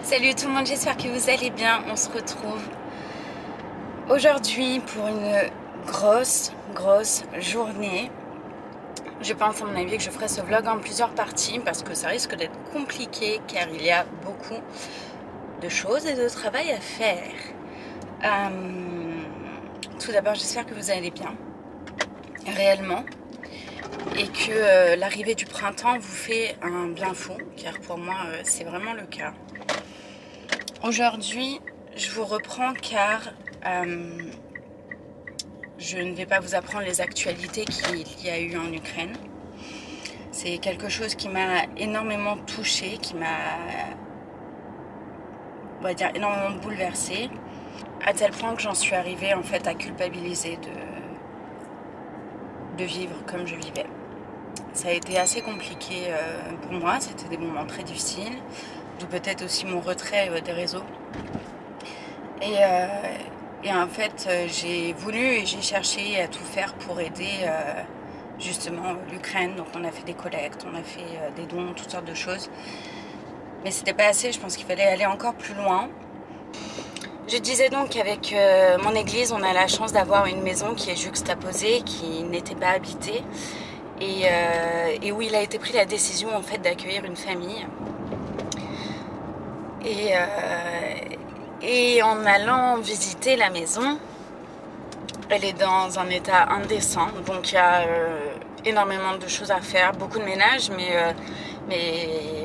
Salut tout le monde, j'espère que vous allez bien. On se retrouve aujourd'hui pour une grosse journée. Je pense à mon avis que je ferai ce vlog en plusieurs parties parce que ça risque d'être compliqué car il y a beaucoup de choses et de travail à faire. Tout d'abord, j'espère que vous allez bien, réellement, et que l'arrivée du printemps vous fait un bien fou, car pour moi c'est vraiment le cas. Aujourd'hui, je vous reprends car je ne vais pas vous apprendre les actualités qu'il y a eu en Ukraine. C'est quelque chose qui m'a énormément touchée, qui m'a, on va dire, énormément bouleversée, à tel point que j'en suis arrivée en fait à culpabiliser de vivre comme je vivais. Ça a été assez compliqué pour moi, c'était des moments très difficiles, d'où peut-être aussi mon retrait des réseaux. Et en fait, j'ai voulu et j'ai cherché à tout faire pour aider justement l'Ukraine. Donc on a fait des collectes, on a fait des dons, toutes sortes de choses. Mais c'était pas assez, je pense qu'il fallait aller encore plus loin. Je disais donc qu'avec mon église, on a la chance d'avoir une maison qui est juxtaposée, qui n'était pas habitée. Et où il a été pris la décision en fait d'accueillir une famille. Et en allant visiter la maison, elle est dans un état indécent, donc il y a énormément de choses à faire, beaucoup de ménage, mais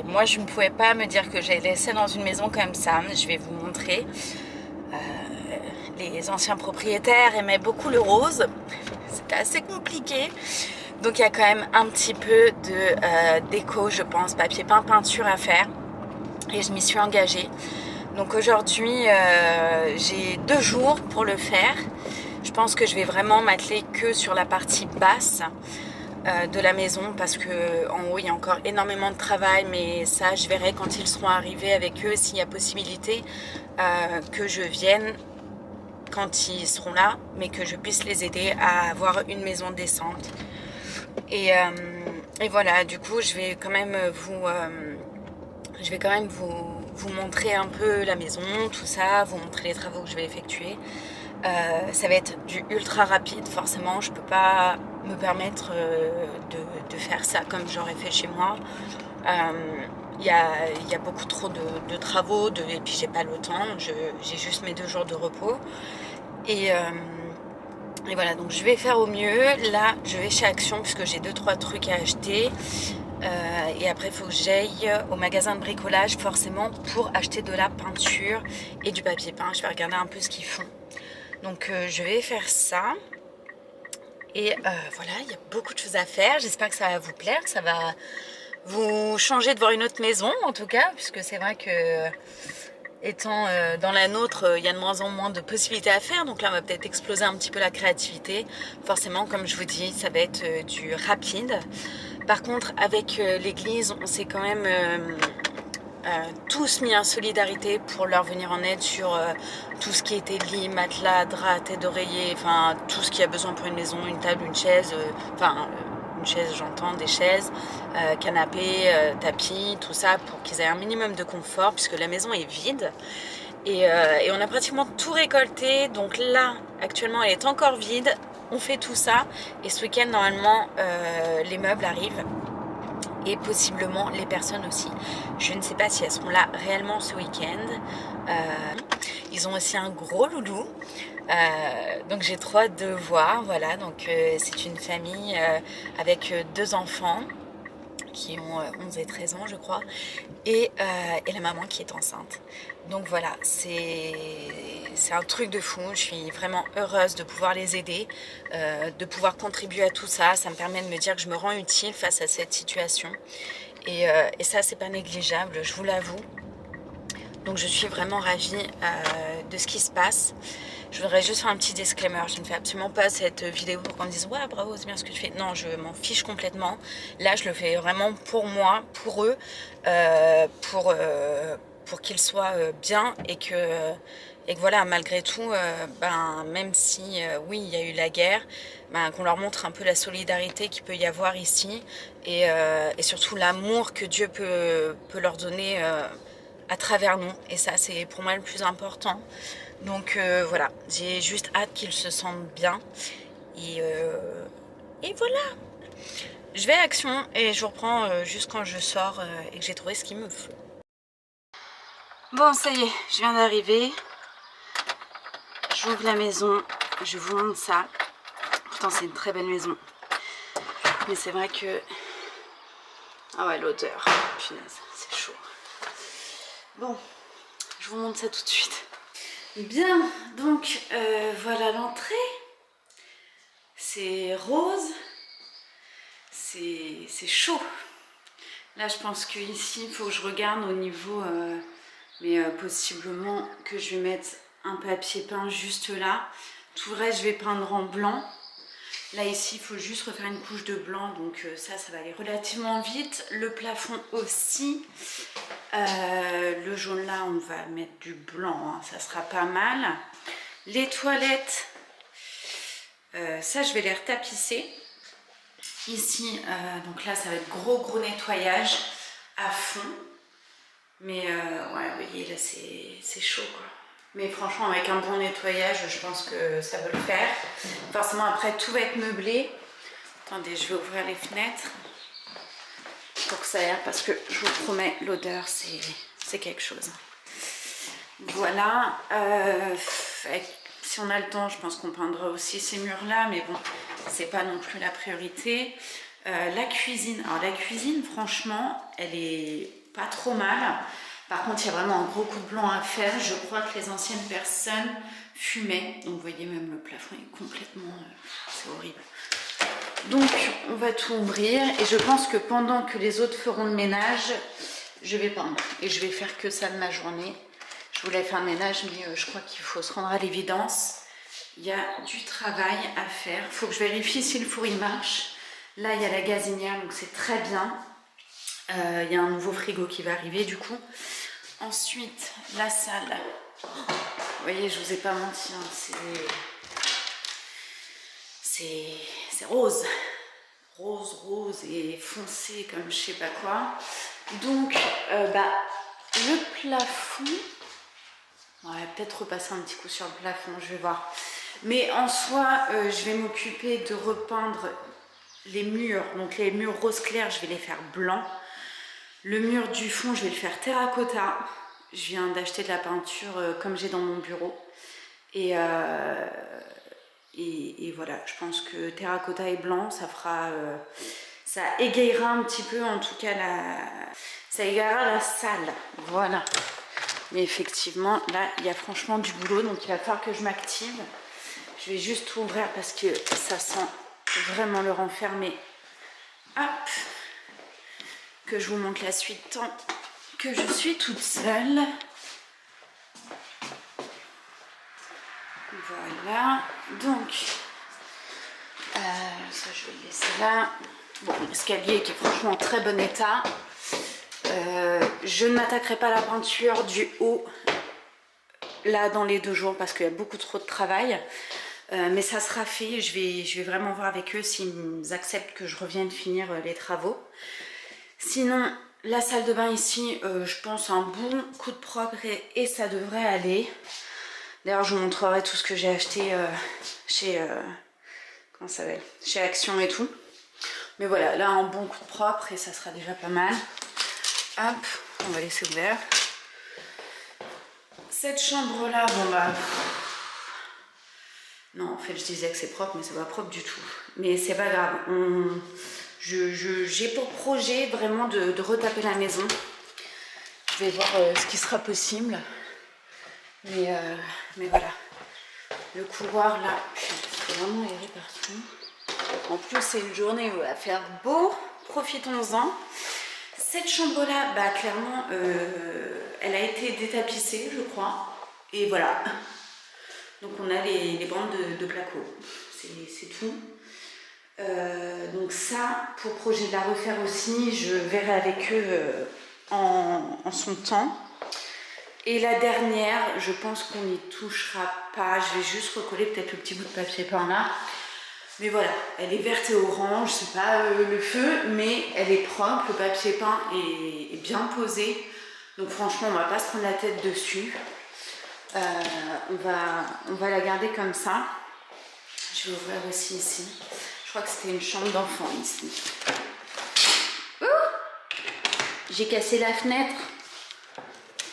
moi je ne pouvais pas me dire que j'ai laissé dans une maison comme ça. Je vais vous montrer. Les anciens propriétaires aimaient beaucoup le rose, c'était assez compliqué. Donc il y a quand même un petit peu de déco, je pense, papier peint, peinture à faire. Et je m'y suis engagée. Donc aujourd'hui, j'ai 2 jours pour le faire. Je pense que je vais vraiment m'atteler que sur la partie basse de la maison parce que en haut il y a encore énormément de travail, mais ça je verrai quand ils seront arrivés avec eux s'il y a possibilité que je vienne quand ils seront là, mais que je puisse les aider à avoir une maison décente. Et voilà, du coup je vais quand même vous montrer un peu la maison, tout ça, vous montrer les travaux que je vais effectuer. Ça va être du ultra rapide, forcément, je peux pas me permettre de faire ça comme j'aurais fait chez moi. Il y a beaucoup trop de travaux, et puis j'ai pas le temps, j'ai juste mes 2 jours de repos. Et voilà, donc je vais faire au mieux. Là, je vais chez Action puisque j'ai 2-3 trucs à acheter. Et après, il faut que j'aille au magasin de bricolage forcément pour acheter de la peinture et du papier peint. Je vais regarder un peu ce qu'ils font. Donc, je vais faire ça. Et voilà, il y a beaucoup de choses à faire. J'espère que ça va vous plaire, que ça va vous changer de voir une autre maison en tout cas, puisque c'est vrai que étant dans la nôtre, il y a de moins en moins de possibilités à faire. Donc là, on va peut-être exploser un petit peu la créativité. Forcément, comme je vous dis, ça va être du rapide. Par contre, avec l'église, on s'est quand même tous mis en solidarité pour leur venir en aide sur tout ce qui était lit, matelas, drap, tête d'oreiller, enfin tout ce qu'il y a besoin pour une maison, une table, une chaise, une chaise, j'entends, des chaises, canapé, tapis, tout ça pour qu'ils aient un minimum de confort puisque la maison est vide. Et on a pratiquement tout récolté, donc là, actuellement, elle est encore vide. On fait tout ça et ce week-end, normalement, les meubles arrivent et possiblement les personnes aussi. Je ne sais pas si elles seront là réellement ce week-end. Ils ont aussi un gros loulou. Donc j'ai trop hâte de voir. Voilà, donc c'est une famille avec 2 enfants qui ont 11 et 13 ans je crois, et la maman qui est enceinte. Donc voilà, c'est un truc de fou, je suis vraiment heureuse de pouvoir les aider, de pouvoir contribuer à tout ça, ça me permet de me dire que je me rends utile face à cette situation, et ça c'est pas négligeable, je vous l'avoue. Donc je suis vraiment ravie de ce qui se passe. Je voudrais juste faire un petit disclaimer, je ne fais absolument pas cette vidéo pour qu'on me dise « Ouais, bravo, c'est bien ce que tu fais ». Non, je m'en fiche complètement. Là, je le fais vraiment pour moi, pour eux, pour qu'ils soient bien et que voilà, malgré tout, même si, oui, il y a eu la guerre, qu'on leur montre un peu la solidarité qu'il peut y avoir ici et surtout l'amour que Dieu peut leur donner à travers nous. Et ça, c'est pour moi le plus important. Donc voilà, j'ai juste hâte qu'ils se sentent bien. Et voilà. Je vais à Action et je vous reprends juste quand je sors et que j'ai trouvé ce qu'il me faut. Bon, ça y est, je viens d'arriver. J'ouvre la maison, je vous montre ça. Pourtant, c'est une très belle maison. Mais c'est vrai que... Ah ouais, l'odeur. Punaise, c'est chaud. Bon, je vous montre ça tout de suite. Bien, donc voilà l'entrée. C'est rose. C'est chaud. Là, je pense qu'ici, il faut que je regarde au niveau... mais possiblement que je vais mettre un papier peint juste là. Tout le reste, je vais peindre en blanc. Là, ici, il faut juste refaire une couche de blanc. Donc ça va aller relativement vite. Le plafond aussi. Le jaune là, on va mettre du blanc. Hein, ça sera pas mal. Les toilettes, ça, je vais les retapisser. Ici, donc là, ça va être gros nettoyage à fond. Mais ouais, vous voyez, là, c'est chaud, quoi. Mais franchement, avec un bon nettoyage, je pense que ça va le faire. Forcément, après, tout va être meublé. Attendez, je vais ouvrir les fenêtres pour que ça aère, parce que je vous promets, l'odeur, c'est quelque chose. Voilà. Si on a le temps, je pense qu'on peindra aussi ces murs-là, mais bon, c'est pas non plus la priorité. La cuisine. Alors, la cuisine, franchement, elle est pas trop mal. Par contre, il y a vraiment un gros coup de blanc à faire. Je crois que les anciennes personnes fumaient. Donc, vous voyez, même le plafond est complètement... c'est horrible. Donc, on va tout ouvrir. Et je pense que pendant que les autres feront le ménage, je vais peindre. Et je vais faire que ça de ma journée. Je voulais faire le ménage, mais je crois qu'il faut se rendre à l'évidence. Il y a du travail à faire. Il faut que je vérifie si le four il marche. Là, il y a la gazinière, donc c'est très bien. Il y a un nouveau frigo qui va arriver du coup. Ensuite, la salle. Vous voyez, je vous ai pas menti, hein, c'est rose. Rose et foncé comme je sais pas quoi. Donc, le plafond... On va peut-être repasser un petit coup sur le plafond, je vais voir. Mais en soi, je vais m'occuper de repeindre les murs. Donc les murs rose clair, je vais les faire blancs. Le mur du fond, je vais le faire terracotta. Je viens d'acheter de la peinture comme j'ai dans mon bureau. Et voilà, je pense que terracotta et blanc, ça fera... ça égayera un petit peu, en tout cas, ça égayera la salle. Voilà. Mais effectivement, là, il y a franchement du boulot, donc il va falloir que je m'active. Je vais juste tout ouvrir parce que ça sent vraiment le renfermer. Hop! Que je vous montre la suite tant que je suis toute seule. Voilà. Donc, ça, je vais le laisser là. Bon, l'escalier qui est franchement en très bon état. Je ne m'attaquerai pas à la peinture du haut là dans les 2 jours parce qu'il y a beaucoup trop de travail, mais ça sera fait. Je vais vraiment voir avec eux s'ils acceptent que je revienne finir les travaux. Sinon, la salle de bain ici, je pense un bon coup de propre et ça devrait aller. D'ailleurs, je vous montrerai tout ce que j'ai acheté chez comment ça s'appelle, chez Action et tout. Mais voilà, là un bon coup de propre et ça sera déjà pas mal. Hop, on va laisser ouvert. Cette chambre là, bon bah... Non, en fait je disais que c'est propre, mais c'est pas propre du tout. Mais c'est pas grave. J'ai pour projet vraiment de retaper la maison. Je vais voir ce qui sera possible. Mais voilà. Le couloir là, c'est vraiment erré partout. En plus c'est une journée où il va faire beau. Profitons-en. Cette chambre-là, bah, clairement, elle a été détapissée, je crois. Et voilà. Donc, on a les bandes de placo. C'est tout. Donc ça, pour projet de la refaire aussi, je verrai avec eux en son temps. Et la dernière, je pense qu'on n'y touchera pas. Je vais juste recoller peut-être le petit bout de papier peint là. Mais voilà, elle est verte et orange, c'est pas le feu, mais elle est propre, le papier peint est bien posé. Donc franchement, on va pas se prendre la tête dessus. On va la garder comme ça. Je vais ouvrir aussi ici. Je crois que c'était une chambre d'enfant ici. J'ai cassé la fenêtre.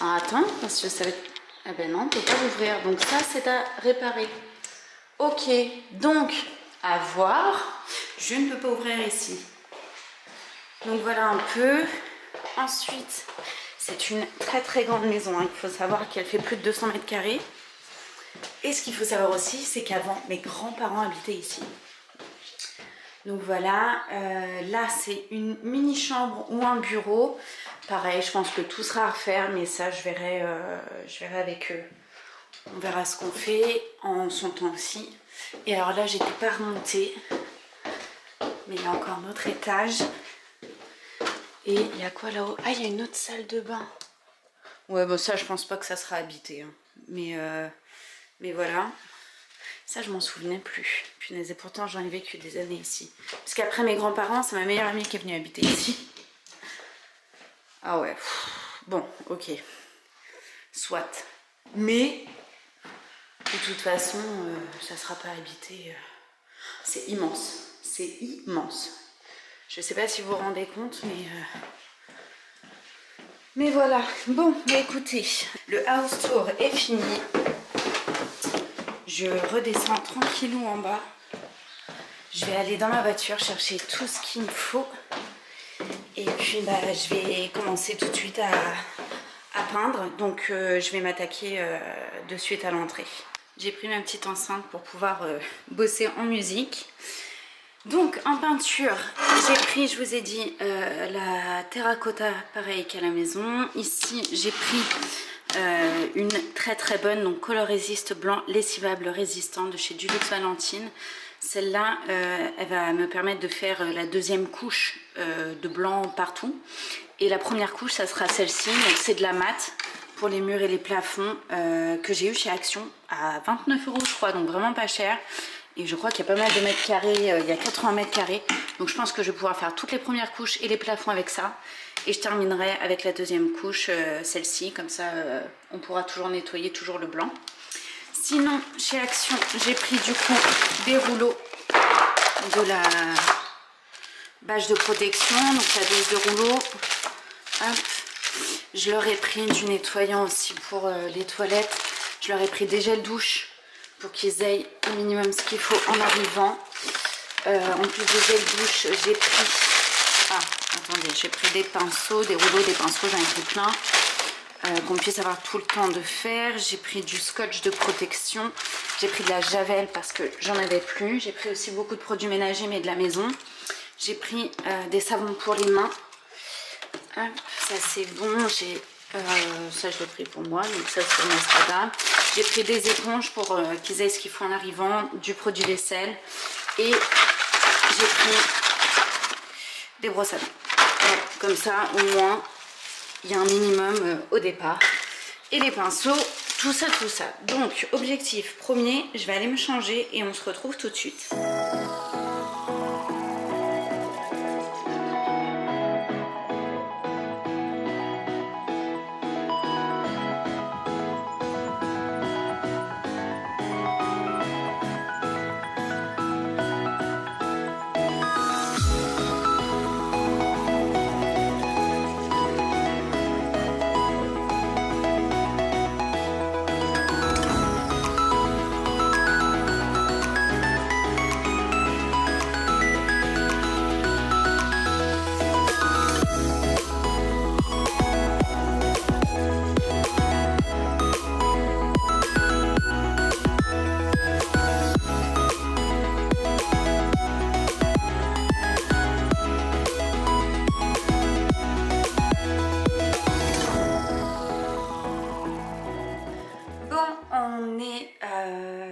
Ah, attends, parce que ça va être... Ah ben non, on ne peut pas l'ouvrir. Donc ça, c'est à réparer. Ok, donc, à voir. Je ne peux pas ouvrir ici. Donc voilà un peu. Ensuite, c'est une très très grande maison. Hein. Il faut savoir qu'elle fait plus de 200 mètres carrés. Et ce qu'il faut savoir aussi, c'est qu'avant, mes grands-parents habitaient ici. Donc voilà, là c'est une mini-chambre ou un bureau. Pareil, je pense que tout sera à refaire, mais ça je verrai avec eux. On verra ce qu'on fait en son temps aussi. Et alors là, j'étais pas remontée, mais il y a encore un autre étage. Et il y a quoi là-haut? Ah, il y a une autre salle de bain. Ouais, bon ça je pense pas que ça sera habité. Hein. Mais voilà. Ça, je m'en souvenais plus. Punaise, et pourtant, j'en ai vécu des années ici. Parce qu'après mes grands-parents, c'est ma meilleure amie qui est venue habiter ici. Ah ouais. Bon, ok. Soit. Mais, de toute façon, ça ne sera pas habité. C'est immense. C'est immense. Je ne sais pas si vous vous rendez compte, mais voilà. Bon, bah écoutez, le house tour est fini. Je redescends tranquillou en bas. Je vais aller dans ma voiture chercher tout ce qu'il me faut. Et puis bah, je vais commencer tout de suite à peindre. Donc je vais m'attaquer de suite à l'entrée. J'ai pris ma petite enceinte pour pouvoir bosser en musique. Donc en peinture, j'ai pris, je vous ai dit, la terracotta pareil qu'à la maison. Ici j'ai pris une très très bonne, donc Color Resist blanc lessivable résistant de chez Dulux Valentine. Celle-là, elle va me permettre de faire la deuxième couche de blanc partout. Et la première couche, ça sera celle-ci. Donc c'est de la mat pour les murs et les plafonds que j'ai eu chez Action à 29 € je crois, donc vraiment pas cher. Et je crois qu'il y a pas mal de mètres carrés, il y a 80 mètres carrés. Donc je pense que je vais pouvoir faire toutes les premières couches et les plafonds avec ça. Et je terminerai avec la deuxième couche, celle-ci. Comme ça, on pourra toujours nettoyer, toujours le blanc. Sinon, chez Action, j'ai pris du coup des rouleaux de la bâche de protection. Donc la dose de rouleau. Hop. Je leur ai pris du nettoyant aussi pour les toilettes. Je leur ai pris des gels douche pour qu'ils aient au minimum ce qu'il faut en arrivant. En plus des gels douche, j'ai pris... Ah, attendez, j'ai pris des pinceaux, des rouleaux, des pinceaux, j'en ai pris plein. Qu'on puisse avoir tout le temps de faire. J'ai pris du scotch de protection. J'ai pris de la javel parce que j'en avais plus. J'ai pris aussi beaucoup de produits ménagers mais de la maison. J'ai pris des savons pour les mains. Hop, ça c'est bon. Ça je l'ai pris pour moi, donc ça c'est Mastada. J'ai pris des éponges pour qu'ils aient ce qu'il faut en arrivant, du produit vaisselle. Et j'ai pris des brosses à dents. Ouais, comme ça au moins il y a un minimum au départ. Et les pinceaux, tout ça, tout ça. Donc objectif premier, je vais aller me changer et on se retrouve tout de suite.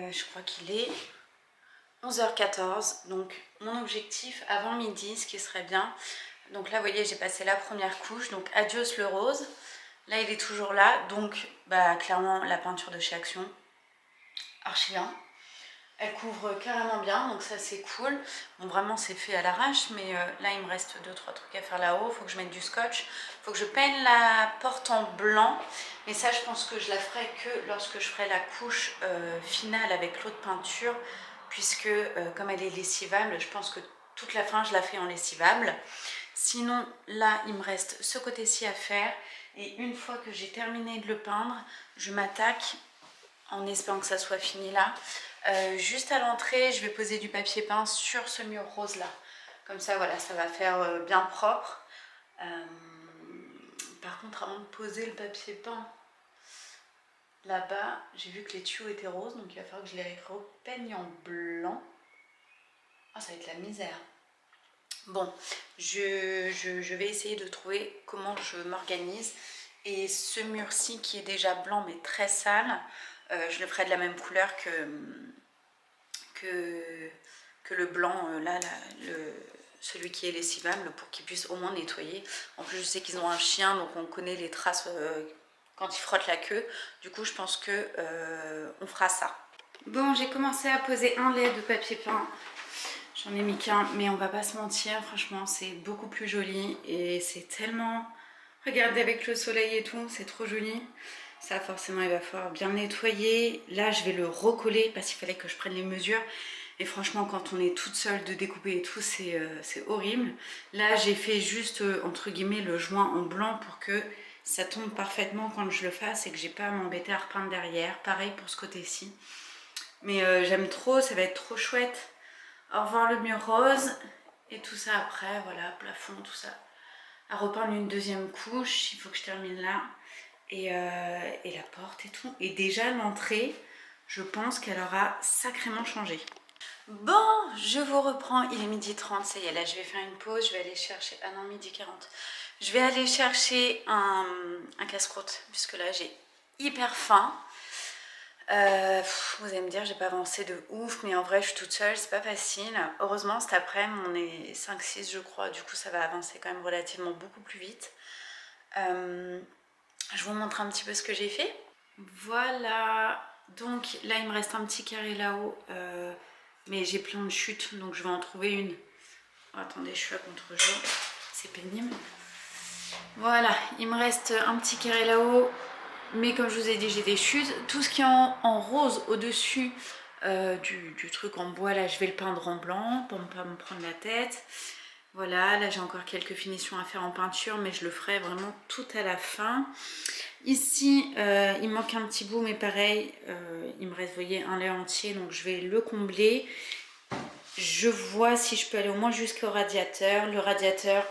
Je crois qu'il est 11h14, donc mon objectif avant midi, ce qui serait bien. Donc là vous voyez j'ai passé la première couche, donc adios le rose. Là il est toujours là, donc bah clairement la peinture de chez Action, archi bien. Elle couvre carrément bien, donc ça c'est cool. Bon, vraiment c'est fait à l'arrache, mais là il me reste 2-3 trucs à faire là-haut. Faut que je mette du scotch, faut que je peigne la porte en blanc. Mais ça je pense que je la ferai que lorsque je ferai la couche finale avec l'eau de peinture, puisque comme elle est lessivable, je pense que toute la fin je la fais en lessivable. Sinon là il me reste ce côté-ci à faire, et une fois que j'ai terminé de le peindre, je m'attaque, en espérant que ça soit fini là, juste à l'entrée, je vais poser du papier peint sur ce mur rose là. Comme ça, voilà, ça va faire bien propre. Par contre, avant de poser le papier peint là-bas, j'ai vu que les tuyaux étaient roses, donc il va falloir que je les repeigne en blanc. Ah, ça va être la misère. Bon, je vais essayer de trouver comment je m'organise. Et ce mur-ci qui est déjà blanc mais très sale, je le ferai de la même couleur que le blanc, celui qui est lessivable, pour qu'ils puissent au moins nettoyer. En plus, je sais qu'ils ont un chien, donc on connaît les traces quand ils frottent la queue. Du coup, je pense que on fera ça. Bon, j'ai commencé à poser un lait de papier peint. J'en ai mis qu'un, mais on va pas se mentir, franchement, c'est beaucoup plus joli. Et c'est tellement... Regardez, avec le soleil et tout, c'est trop joli. Ça, forcément, il va falloir bien nettoyer. Là, je vais le recoller parce qu'il fallait que je prenne les mesures. Et franchement, quand on est toute seule de découper et tout, c'est horrible. Là, j'ai fait juste, entre guillemets, le joint en blanc pour que ça tombe parfaitement quand je le fasse et que j'ai pas à m'embêter à repeindre derrière. Pareil pour ce côté-ci. Mais j'aime trop, ça va être trop chouette. Au revoir le mur rose. Et tout ça après, voilà, plafond, tout ça. À repeindre une deuxième couche, il faut que je termine là. Et la porte et tout. Et déjà l'entrée, je pense qu'elle aura sacrément changé. Bon, je vous reprends, il est 12h30, ça y est, là je vais faire une pause, je vais aller chercher, ah non, 12h40. Je vais aller chercher un casse-croûte, puisque là j'ai hyper faim. Vous allez me dire, j'ai pas avancé de ouf, mais en vrai je suis toute seule, c'est pas facile. Heureusement cet après-midi on est 5-6 je crois, du coup ça va avancer quand même relativement beaucoup plus vite. Je vous montre un petit peu ce que j'ai fait. Voilà, donc là il me reste un petit carré là-haut, mais j'ai plein de chutes, donc je vais en trouver une. Oh, attendez, je suis à contre-jour, c'est pénible. Voilà, il me reste un petit carré là-haut, mais comme je vous ai dit, j'ai des chutes. Tout ce qui est en rose au-dessus du truc en bois, là, je vais le peindre en blanc pour ne pas me prendre la tête. Voilà, là j'ai encore quelques finitions à faire en peinture, mais je le ferai vraiment tout à la fin. Ici, il manque un petit bout, mais pareil, il me reste, vous voyez, un lait entier, donc je vais le combler. Je vois si je peux aller au moins jusqu'au radiateur. Le radiateur,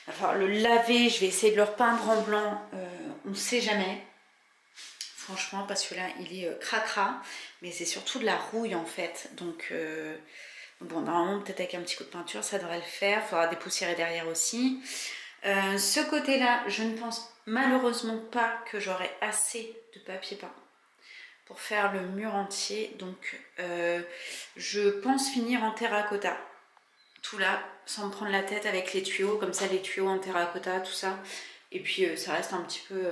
enfin le laver, je vais essayer de le repeindre en blanc, on ne sait jamais. Franchement, parce que là, il est cracra, mais c'est surtout de la rouille en fait, donc... bon, normalement, peut-être avec un petit coup de peinture, ça devrait le faire. Il faudra dépoussiérer derrière aussi. Ce côté-là, je ne pense malheureusement pas que j'aurai assez de papier peint pour faire le mur entier. Donc, je pense finir en terracotta. Tout là, sans me prendre la tête avec les tuyaux. Comme ça, les tuyaux en terracotta, tout ça. Et puis, ça reste un petit peu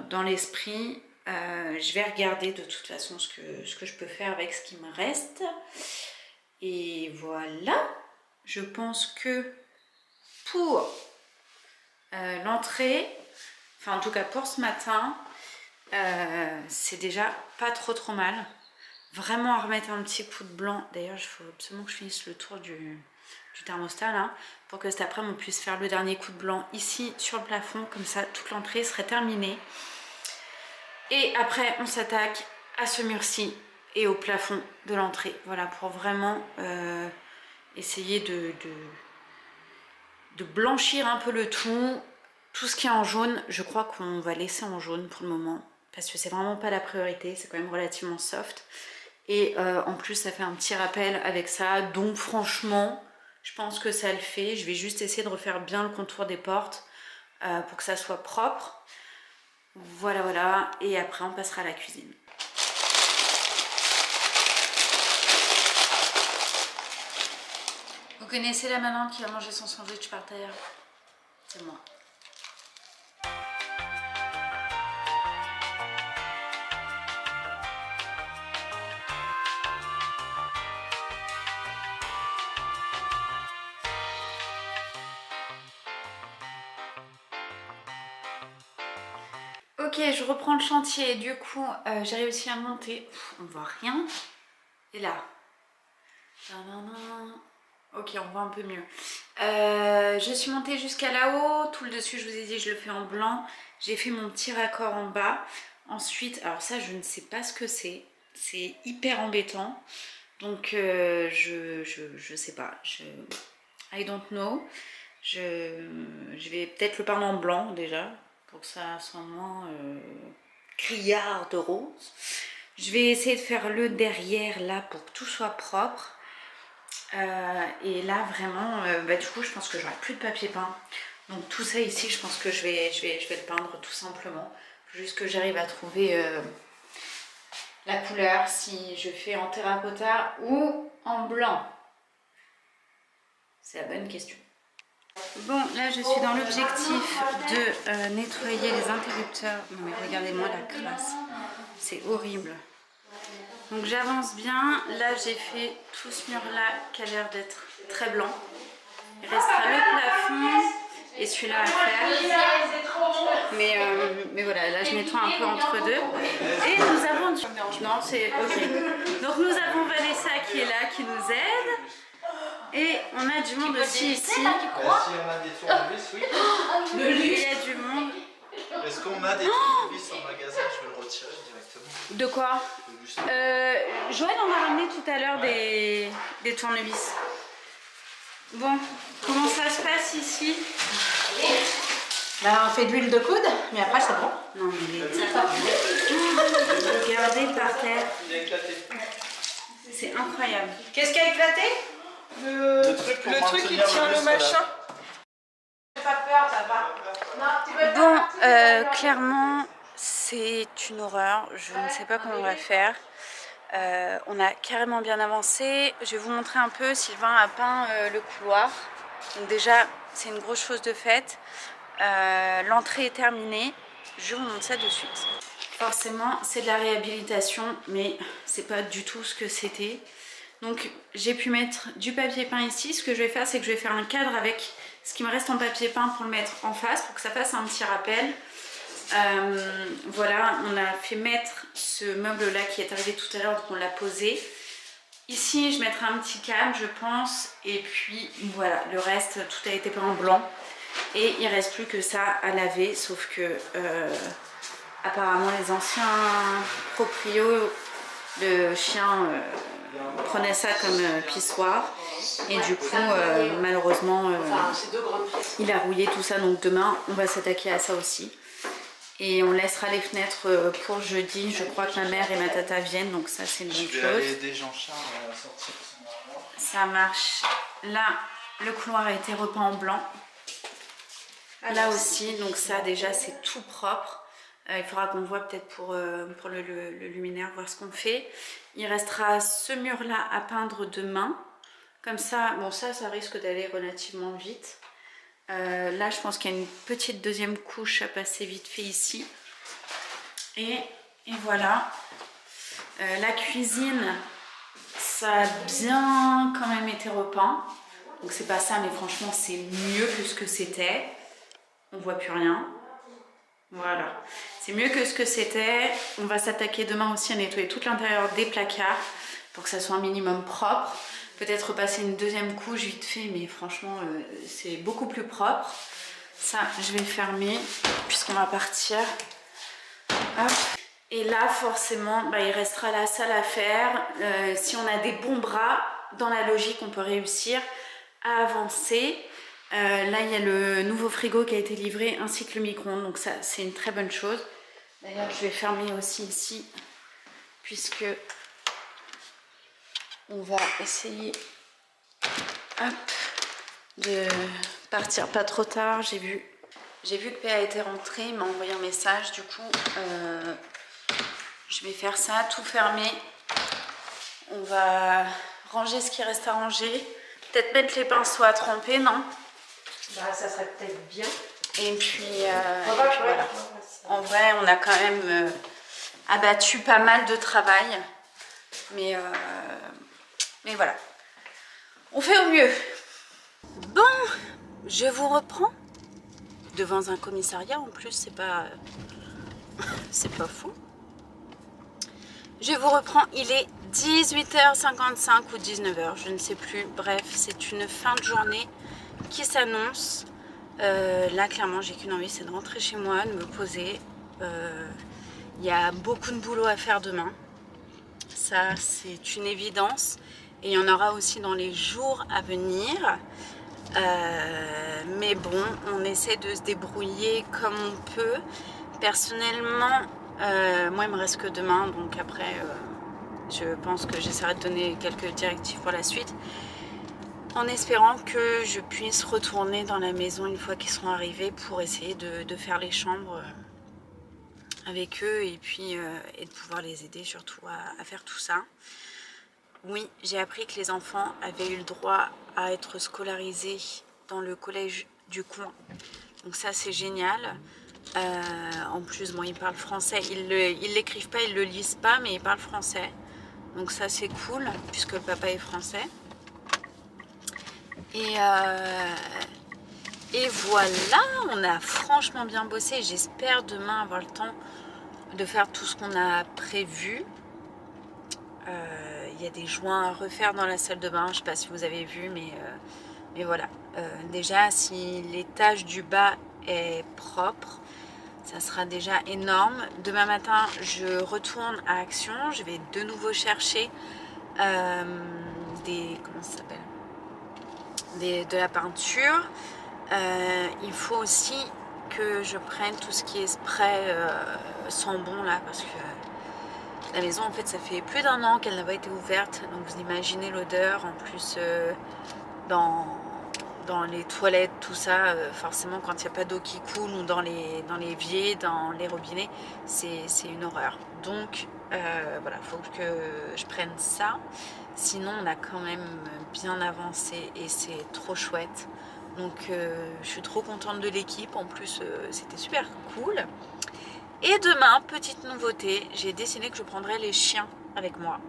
dans l'esprit. Je vais regarder de toute façon ce que je peux faire avec ce qui me reste. Et voilà, je pense que pour l'entrée, enfin en tout cas pour ce matin, c'est déjà pas trop mal. Vraiment à remettre un petit coup de blanc. D'ailleurs, il faut absolument que je finisse le tour du thermostat là, pour que cet après-midi on puisse faire le dernier coup de blanc ici sur le plafond. Comme ça, toute l'entrée serait terminée. Et après, on s'attaque à ce mur-ci et au plafond de l'entrée. Voilà, pour vraiment essayer de blanchir un peu le tout. Tout ce qui est en jaune, je crois qu'on va laisser en jaune pour le moment, parce que c'est vraiment pas la priorité, c'est quand même relativement soft. Et en plus, ça fait un petit rappel avec ça, donc franchement, je pense que ça le fait. Je vais juste essayer de refaire bien le contour des portes pour que ça soit propre. Voilà, voilà, et après on passera à la cuisine. Vous connaissez la maman qui va manger son sandwich par terre? C'est moi. Ok, je reprends le chantier. Du coup, j'ai réussi à monter. On voit rien. Et là. Ok, on voit un peu mieux. Je suis montée jusqu'à là-haut. Tout le dessus, je vous ai dit, je le fais en blanc. J'ai fait mon petit raccord en bas. Ensuite, alors ça, je ne sais pas ce que c'est. C'est hyper embêtant. Donc, je sais pas. I don't know. Je vais peut-être le peindre en blanc déjà. Pour que ça soit moins criard de rose. Je vais essayer de faire le derrière là pour que tout soit propre. Et là vraiment, du coup je pense que j'aurai plus de papier peint. Donc tout ça ici, je pense que je vais le peindre tout simplement. Juste que j'arrive à trouver la couleur, si je fais en terracotta ou en blanc. C'est la bonne question. Bon, là je suis dans l'objectif de nettoyer les interrupteurs. Non mais regardez-moi la crasse, c'est horrible. Donc j'avance bien, là j'ai fait tout ce mur là qui a l'air d'être très blanc. Il restera le plafond et celui-là à faire. Mais voilà, là je nettoie un peu entre deux. Et nous avons du... Non, c'est ok. Donc nous avons Vanessa qui est là, qui nous aide. Et on a du monde aussi ici. Si on a des tournevis, oui. Il y a du monde. Est-ce qu'on a des tournevis en magasin? Je vais le retirer directement. De quoi? Joël en a ramené tout à l'heure des tournevis. Bon, comment ça se passe ici? Bah, on fait de l'huile de coude, mais après c'est bon. Non mais il est... Regardez par terre. Il a éclaté. C'est incroyable. Qu'est-ce qui a éclaté? Le truc qui tient le machin. J'ai pas peur, ça va. Non, tu veux Bon, clairement, c'est une horreur. Je ne sais pas comment on va faire. On a carrément bien avancé. Je vais vous montrer un peu. Sylvain a peint le couloir. Donc déjà, c'est une grosse chose de faite. L'entrée est terminée. Je vous montre ça de suite. Forcément, c'est de la réhabilitation, mais c'est pas du tout ce que c'était. Donc j'ai pu mettre du papier peint ici. Ce que je vais faire, c'est que je vais faire un cadre avec ce qui me reste en papier peint pour le mettre en face, pour que ça fasse un petit rappel. Voilà, on a fait mettre ce meuble là qui est arrivé tout à l'heure, donc on l'a posé. Ici je mettrai un petit cadre je pense, et puis voilà, le reste tout a été peint en blanc. Et il reste plus que ça à laver, sauf que apparemment les anciens proprios, le chien prenait ça comme pissoir. Et du coup, malheureusement, il a rouillé tout ça. Donc demain, on va s'attaquer à ça aussi. Et on laissera les fenêtres pour jeudi. Je crois que ma mère et ma tata viennent, donc ça c'est une bonne chose. Je vais aller aider Jean-Charles à sortir son armoire. Ça marche. Là, le couloir a été repeint en blanc. Là aussi, donc ça déjà c'est tout propre. Il faudra qu'on voit peut-être pour le luminaire, voir ce qu'on fait. Il restera ce mur là à peindre demain. Comme ça, bon ça risque d'aller relativement vite. Là je pense qu'il y a une petite deuxième couche à passer vite fait ici. Et voilà. La cuisine, ça a bien quand même été repeint. Donc c'est pas ça, mais franchement c'est mieux que ce que c'était. On voit plus rien. Voilà, c'est mieux que ce que c'était. On va s'attaquer demain aussi à nettoyer tout l'intérieur des placards pour que ça soit un minimum propre. Peut-être repasser une deuxième couche vite fait, mais franchement c'est beaucoup plus propre. Ça je vais fermer puisqu'on va partir. Hop. Et là forcément il restera la salle à faire. Si on a des bons bras, dans la logique on peut réussir à avancer. Là il y a le nouveau frigo qui a été livré ainsi que le micro-ondes, donc ça c'est une très bonne chose. D'ailleurs je vais fermer aussi ici puisque on va essayer de partir pas trop tard. J'ai vu que P a été rentré, il m'a envoyé un message, du coup je vais faire ça, tout fermer. On va ranger ce qui reste à ranger, peut-être mettre les pinceaux à tremper, non? Bah, ça serait peut-être bien. Et puis voilà. En vrai, on a quand même abattu pas mal de travail. Mais voilà. On fait au mieux. Bon, je vous reprends. Devant un commissariat, en plus, c'est pas c'est pas fou. Je vous reprends, il est 18h55 ou 19h, je ne sais plus. Bref, c'est une fin de journée qui s'annonce. Là, clairement, j'ai qu'une envie, c'est de rentrer chez moi, de me poser. Il y a beaucoup de boulot à faire demain. Ça, c'est une évidence. Et il y en aura aussi dans les jours à venir. Mais bon, on essaie de se débrouiller comme on peut. Personnellement, moi il me reste que demain, donc après je pense que j'essaierai de donner quelques directives pour la suite, en espérant que je puisse retourner dans la maison une fois qu'ils seront arrivés pour essayer de faire les chambres avec eux et puis et de pouvoir les aider surtout à faire tout ça. Oui, j'ai appris que les enfants avaient eu le droit à être scolarisés dans le collège du coin, donc ça c'est génial. En plus, bon, ils parlent français, ils l'écrivent pas, ils le lisent pas, mais ils parlent français. Donc ça c'est cool, puisque le papa est français. Et voilà, on a franchement bien bossé. J'espère demain avoir le temps de faire tout ce qu'on a prévu. Il y a des joints à refaire dans la salle de bain, je sais pas si vous avez vu, mais voilà. Déjà, si l'étage du bas est propre, ça sera déjà énorme. Demain matin, je retourne à Action. Je vais de nouveau chercher comment ça s'appelle, de la peinture. Il faut aussi que je prenne tout ce qui est spray Sambon là, parce que la maison en fait ça fait plus d'1 an qu'elle n'a pas été ouverte. Donc vous imaginez l'odeur. En plus dans les toilettes, tout ça, forcément quand il n'y a pas d'eau qui coule ou dans l'évier, dans les robinets, c'est une horreur. Donc voilà, il faut que je prenne ça. Sinon on a quand même bien avancé et c'est trop chouette. Donc je suis trop contente de l'équipe, en plus c'était super cool. Et demain, petite nouveauté, j'ai décidé que je prendrais les chiens avec moi.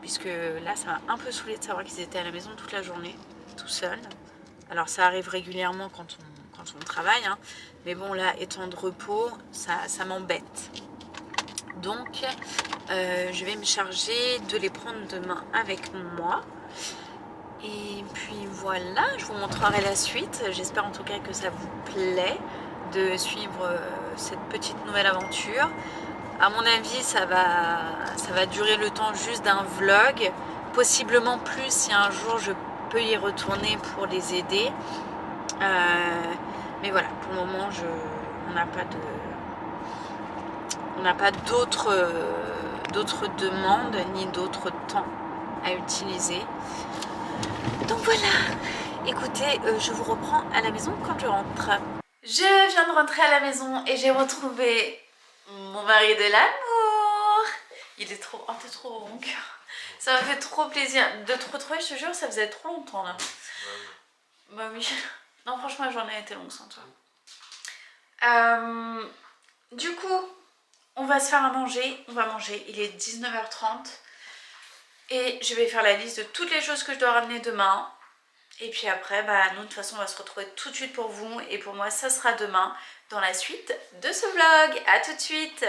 Puisque là ça m'a un peu saoulé de savoir qu'ils étaient à la maison toute la journée, tout seuls. Alors ça arrive régulièrement quand on travaille, hein. Mais bon là, étant de repos, ça m'embête. Donc je vais me charger de les prendre demain avec moi. Et puis voilà, je vous montrerai la suite. J'espère en tout cas que ça vous plaît de suivre cette petite nouvelle aventure. À mon avis, ça va durer le temps juste d'un vlog. Possiblement plus si un jour je peux y retourner pour les aider. Mais voilà, pour le moment, on n'a pas d'autres demandes ni d'autres temps à utiliser. Donc voilà, écoutez, je vous reprends à la maison quand je rentre. Je viens de rentrer à la maison et j'ai retrouvé mon mari de l'amour. Il est trop... Oh, t'es trop bon cœur. Ça m'a fait trop plaisir de te retrouver, je te jure, ça faisait trop longtemps là. Bah oui. Non, franchement, la journée a été longue sans toi. Du coup, on va se faire à manger. On va manger, il est 19h30. Et je vais faire la liste de toutes les choses que je dois ramener demain. Et puis après, bah, nous de toute façon on va se retrouver tout de suite pour vous. Et pour moi ça sera demain dans la suite de ce vlog. A tout de suite.